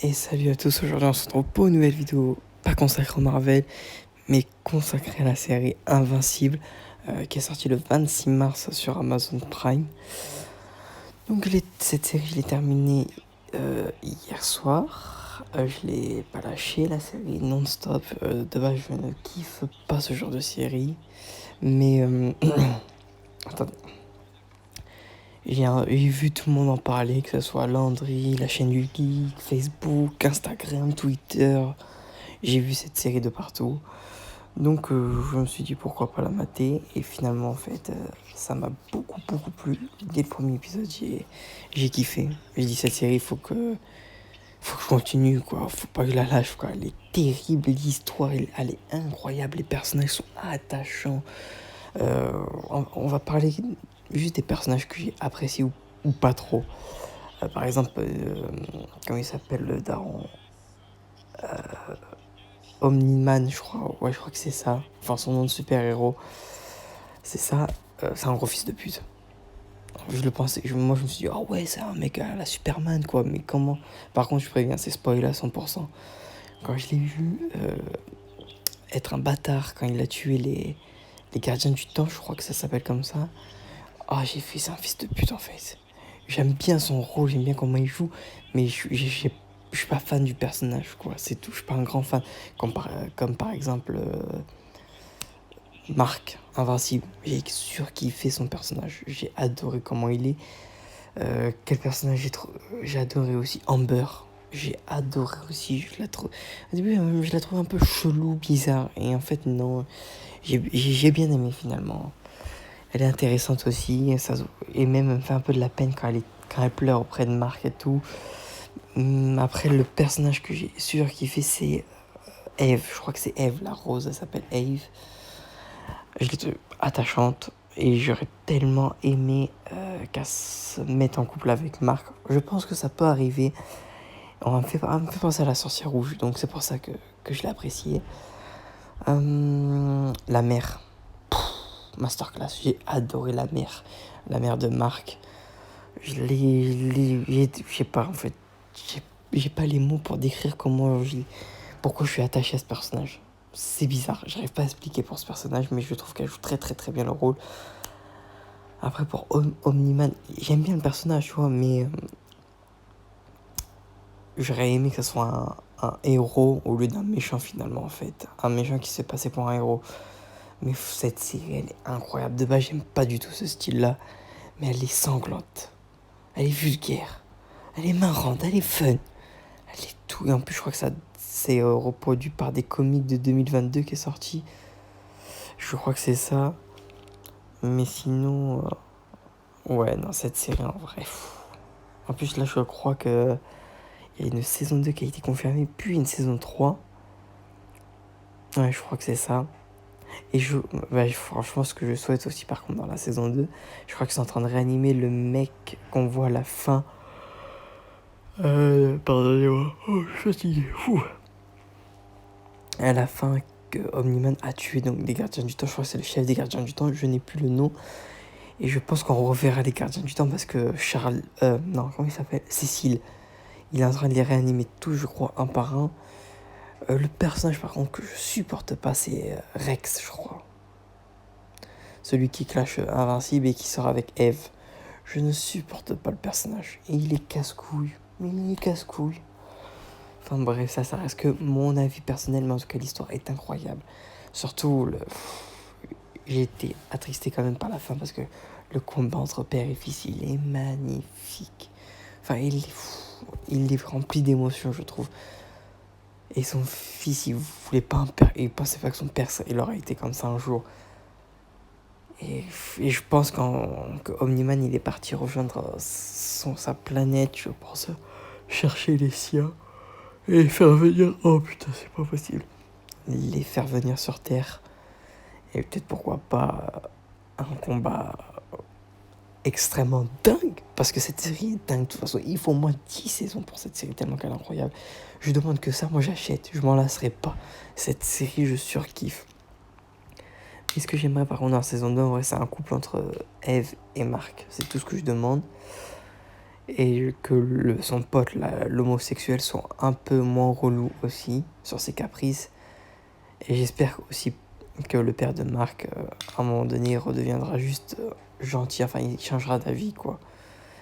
Et salut à tous, aujourd'hui on se retrouve pour une nouvelle vidéo, pas consacrée au Marvel, mais consacrée à la série Invincible, qui est sortie le 26 mars sur Amazon Prime. Donc cette série, je l'ai terminée hier soir, je l'ai pas lâchée, la série non-stop. De base, je ne kiffe pas ce genre de série, mais attendez. J'ai vu tout le monde en parler, que ce soit Landry, la chaîne du Geek, Facebook, Instagram, Twitter. J'ai vu cette série de partout. Donc je me suis dit pourquoi pas la mater. Et finalement, en fait, ça m'a beaucoup plu. Dès le premier épisode, j'ai kiffé. J'ai dit cette série, faut que je continue, quoi. Faut pas que je la lâche, quoi. Elle est terrible, l'histoire, elle est incroyable. Les personnages sont attachants. On va parler juste des personnages que j'ai appréciés ou pas trop. Par exemple, comment il s'appelle le daron, Omni-Man, je crois. Ouais, je crois que c'est ça. Enfin, son nom de super-héros. C'est ça. C'est un gros fils de pute. Je le pensais. Moi, je me suis dit, ah ouais, c'est un mec à la Superman, quoi. Mais comment? Par contre, je préviens, c'est spoil à 100%. Quand je l'ai vu être un bâtard, quand il a tué les gardiens du temps, je crois que ça s'appelle comme ça. Ah, j'ai fait, c'est un fils de pute, en fait. J'aime bien son rôle, j'aime bien comment il joue. Mais je suis pas fan du personnage, quoi. C'est tout. Je suis pas un grand fan. Comme par exemple. Marc, Invincible, j'ai surkiffé son personnage, j'ai adoré comment il est. Quel personnage j'ai adoré aussi, Amber, j'ai adoré aussi, au début je la trouve un peu chelou, bizarre, et en fait non, j'ai bien aimé finalement. Elle est intéressante aussi, et même elle me fait un peu de la peine quand elle pleure auprès de Marc et tout. Après, le personnage que j'ai surkiffé, c'est Eve, je crois que c'est Eve, la rose, elle s'appelle Eve. Je l'ai trouvée attachante et j'aurais tellement aimé qu'elle se mette en couple avec Marc. Je pense que ça peut arriver. Elle me fait penser à la sorcière rouge, donc c'est pour ça que je l'ai appréciée. La mère. Masterclass, j'ai adoré la mère de Marc. Je sais pas en fait, j'ai pas les mots pour décrire pourquoi je suis attaché à ce personnage. C'est bizarre, j'arrive pas à expliquer pour ce personnage, mais je trouve qu'elle joue très bien le rôle. Après, pour Omni-Man, j'aime bien le personnage, tu vois, mais j'aurais aimé que ce soit un héros au lieu d'un méchant, finalement, en fait. Un méchant qui s'est passé pour un héros. Mais cette série, elle est incroyable. De base, j'aime pas du tout ce style-là, mais elle est sanglante. Elle est vulgaire. Elle est marrante, elle est fun. Elle est tout. Et en plus, je crois que ça c'est reproduit par des comics de 2022 qui est sorti. Je crois que c'est ça. Mais sinon, ouais, non, cette série, en vrai. En plus, là, je crois que il y a une saison 2 qui a été confirmée, puis une saison 3. Ouais, je crois que c'est ça. Et franchement, ce que je souhaite aussi, par contre, dans la saison 2, je crois qu'ils sont en train de réanimer le mec qu'on voit à la fin. Pardonnez-moi. Oh, je suis fatigué. Fou. À la fin, que Omni-Man a tué donc des gardiens du temps. Je crois que c'est le chef des gardiens du temps. Je n'ai plus le nom. Et je pense qu'on reverra les gardiens du temps parce que Charles. Non, comment il s'appelle? Cécile. Il est en train de les réanimer tous, je crois, un par un. Le personnage, par contre, que je supporte pas, c'est Rex, je crois. Celui qui clash Invincible et qui sort avec Eve. Je ne supporte pas le personnage. Et il est casse-couille. Mais il est casse-couille. Enfin bref, ça reste que mon avis personnel, mais en tout cas, l'histoire est incroyable. Surtout, j'ai été attristé quand même par la fin parce que le combat entre père et fils, il est magnifique. Enfin, il est rempli d'émotions, je trouve. Et son fils, il voulait pas un père. Il pensait pas que son père, il aurait été comme ça un jour. Et je pense qu'Omni-Man, il est parti rejoindre sa planète, je pense, chercher les siens. Et les faire venir. Oh putain, c'est pas possible. Les faire venir sur Terre. Et peut-être pourquoi pas un combat extrêmement dingue. Parce que cette série est dingue. De toute façon, il faut au moins 10 saisons pour cette série, tellement qu'elle est incroyable. Je demande que ça, moi j'achète. Je m'en lasserai pas. Cette série, je surkiffe. Et ce que j'aimerais par contre dans la saison 2, en vrai, c'est un couple entre Eve et Marc. C'est tout ce que je demande. et que son pote, l'homosexuel, soit un peu moins relou aussi sur ses caprices. Et j'espère aussi que le père de Marc, à un moment donné, redeviendra juste gentil, enfin il changera d'avis quoi.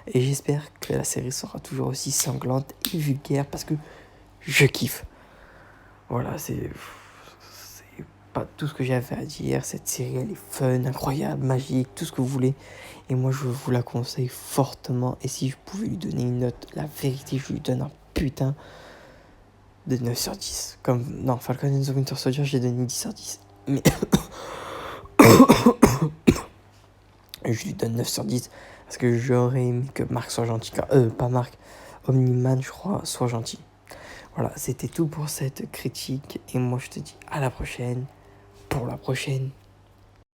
Et j'espère que la série sera toujours aussi sanglante et vulgaire parce que je kiffe. Voilà, c'est pas tout ce que j'avais à dire. Cette série, elle est fun, incroyable, magique, tout ce que vous voulez. Et moi, je vous la conseille fortement. Et si je pouvais lui donner une note, la vérité, je lui donne un putain de 9 sur 10. Comme, non, Falcon and the Winter Soldier, j'ai donné 10 sur 10. Mais je lui donne 9 sur 10 parce que j'aurais aimé que Marc soit gentil. Pas Marc, Omniman, je crois, soit gentil. Voilà, c'était tout pour cette critique. Et moi, je te dis à la prochaine. Pour la prochaine.